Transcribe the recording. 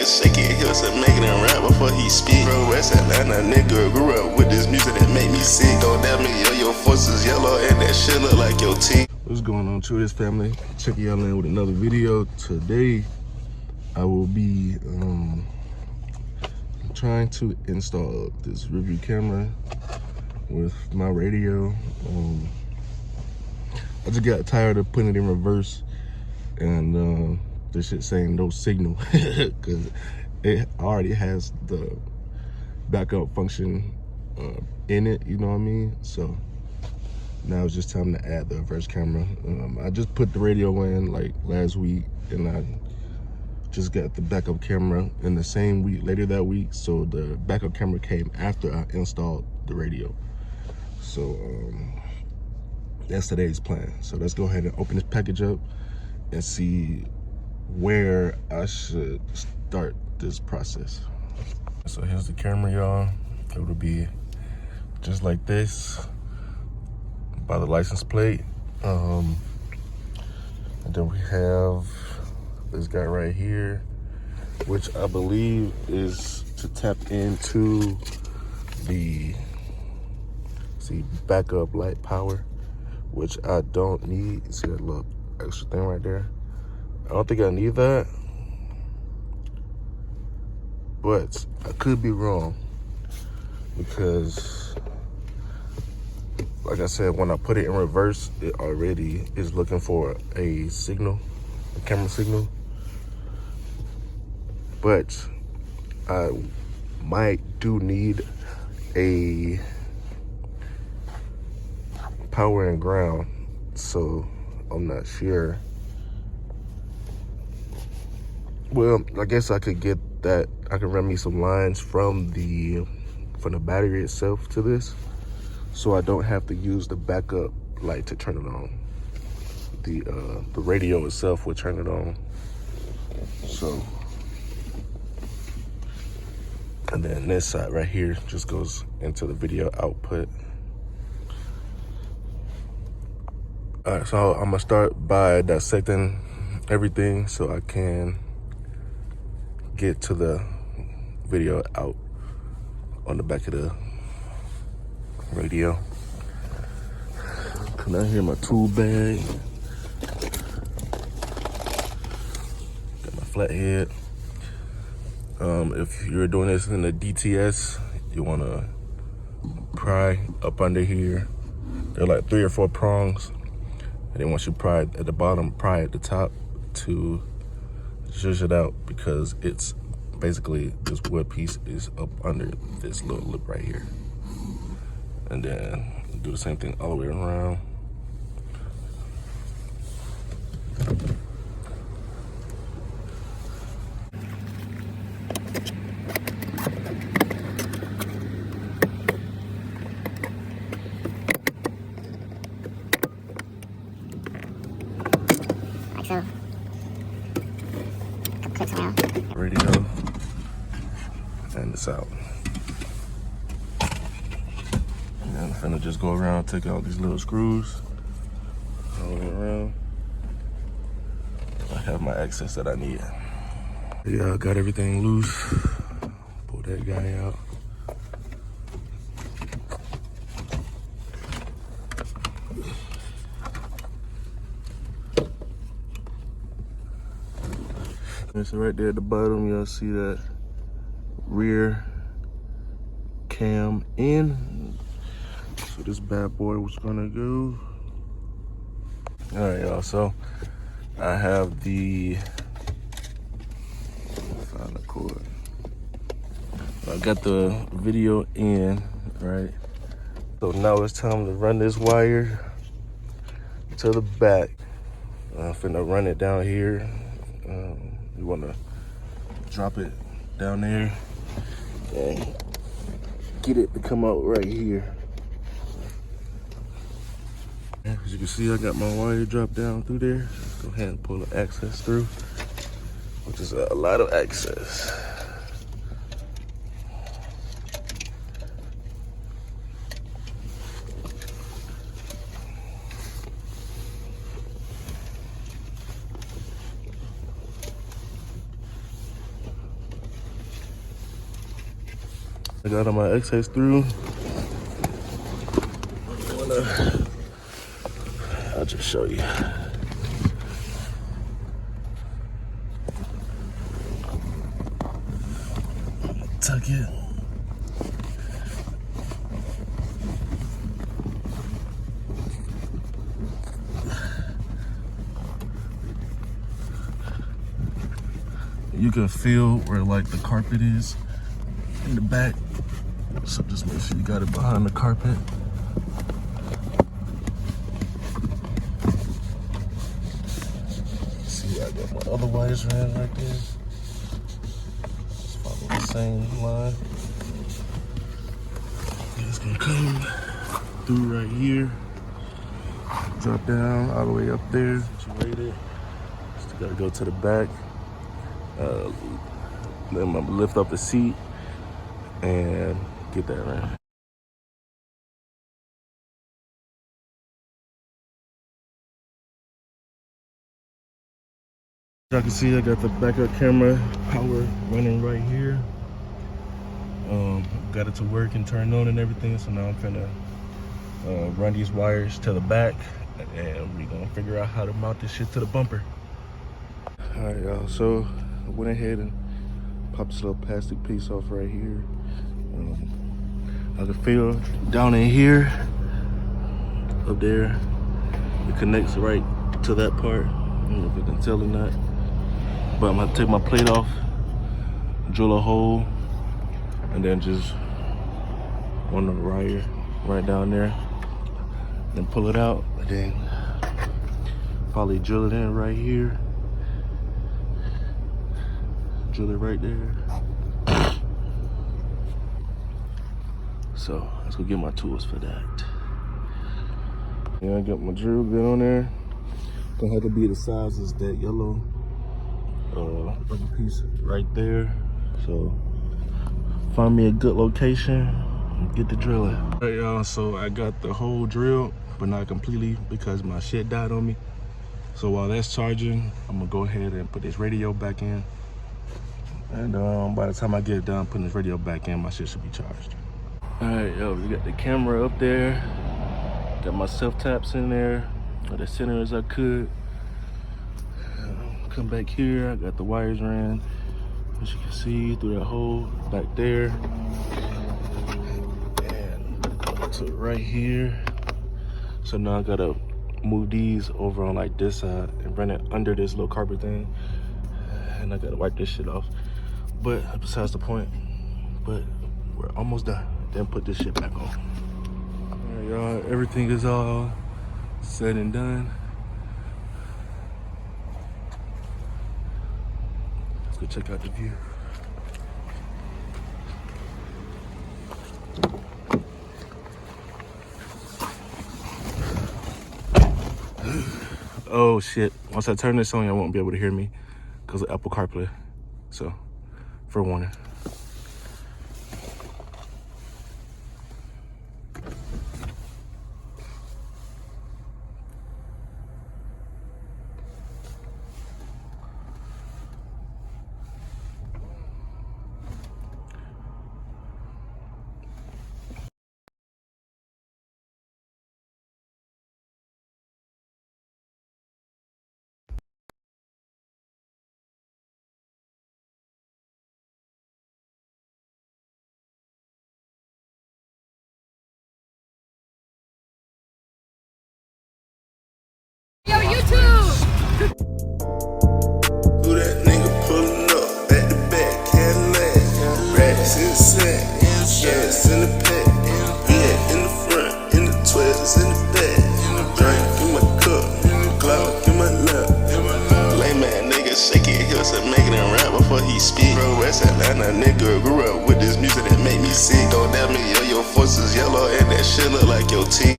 and shake it. He'll say make it and rap before he speak. Bro, West Atlanta nigga grew up with this music that make me sick. Don't damn me, yo, your force is yellow and that shit look like your teeth. What's going on, True This family? Check y'all in with another video. Today, I will be trying to install this review camera with my radio. I just got tired of putting it in reverse and this shit saying no signal because it already has the backup function in it, you know what I mean? So now it's just time to add the reverse camera. I just put the radio in like last week, and I just got the backup camera in the same week, later that week. So the backup camera came after I installed the radio. So that's today's plan. So let's go ahead and open this package up and see where I should start this process. So here's the camera, y'all. It will be just like this by the license plate. And then we have this guy right here, which I believe is to tap into the backup light power, which I don't need. See that little extra thing right there? I don't think I need that, but I could be wrong because, like I said, when I put it in reverse, it already is looking for a signal, a camera signal. But I do need a power and ground, so I'm not sure. Well, I guess I could get that. I can run me some lines from the battery itself to this, so I don't have to use the backup light to turn it on. The radio itself will turn it on. So, and then this side right here just goes into the video output. All right, so I'm gonna start by dissecting everything so I can get to the video out on the back of the radio. Come down here, my tool bag. Got my flathead. If you're doing this in the DTS, you wanna pry up under here. There are like 3 or 4 prongs. And then once you pry at the bottom, pry at the top to zhuzh it out, because it's basically this wood piece is up under this little lip right here. And then do the same thing all the way around. Like so. Clicks around. Radio and it's out. And I'm finna just go around, take out these little screws all the way around. I have my access that I need. Yeah, I got everything loose. Pull that guy out. And so right there at the bottom, y'all see that rear cam in. So this bad boy was gonna go. All right, y'all, so I have the, find the cord. I got the video in, right? So now it's time to run this wire to the back. I'm finna run it down here. You wanna drop it down there and get it to come out right here. As you can see, I got my wire dropped down through there. Go ahead and pull the access through, which is a lot of access. I got all my excess through. I'll just show you. Tuck it. You can feel where like the carpet is in the back. So just make sure you got it behind the carpet. See, I got my other wires ran right there. Just follow the same line. It's gonna come through right here, drop down all the way up there. Situated. Still gotta go to the back. Then I'm gonna lift up the seat and get that ran. Y'all can see I got the backup camera power running right here. Got it to work and turned on and everything, so now I'm finna run these wires to the back and we're gonna figure out how to mount this shit to the bumper. All right, y'all, so I went ahead and popped this little plastic piece off right here. I can feel down in here, up there, it connects right to that part. I don't know if you can tell or not, but I'm gonna take my plate off, drill a hole, and then just on the wire right down there, then pull it out, and then probably drill it in right here, drill it right there. So let's go get my tools for that. Yeah, I got my drill bit on there. Gonna have to be the size as that yellow rubber piece right there. So find me a good location and get the drilling. All right, y'all, so I got the whole drill, but not completely because my shit died on me. So while that's charging, I'm gonna go ahead and put this radio back in. And by the time I get it done putting this radio back in, my shit should be charged. All right, yo, we got the camera up there. Got my self-taps in there, as center as I could. Come back here, I got the wires ran, as you can see, through that hole back there. And to right here. So now I gotta move these over on like this side and run it under this little carpet thing. And I gotta wipe this shit off. But besides the point, but we're almost done. Then put this shit back on. All right, y'all, everything is all said and done. Let's go check out the view. Oh shit, once I turn this on, y'all won't be able to hear me because of Apple CarPlay. So, for warning. Yo, YouTube! Who that nigga pulling up at the back, Cadillac, racks in the sack, gas in the pack, yeah, in the front, in the 12s in the back, drink in my cup, Glock in my lap, lame man nigga shake it, he'll start making it rap before he speak. Bro, West Atlanta nigga grew up with this music that make me sick. Don't doubt me, yo, your force is yellow and that shit look like your teeth.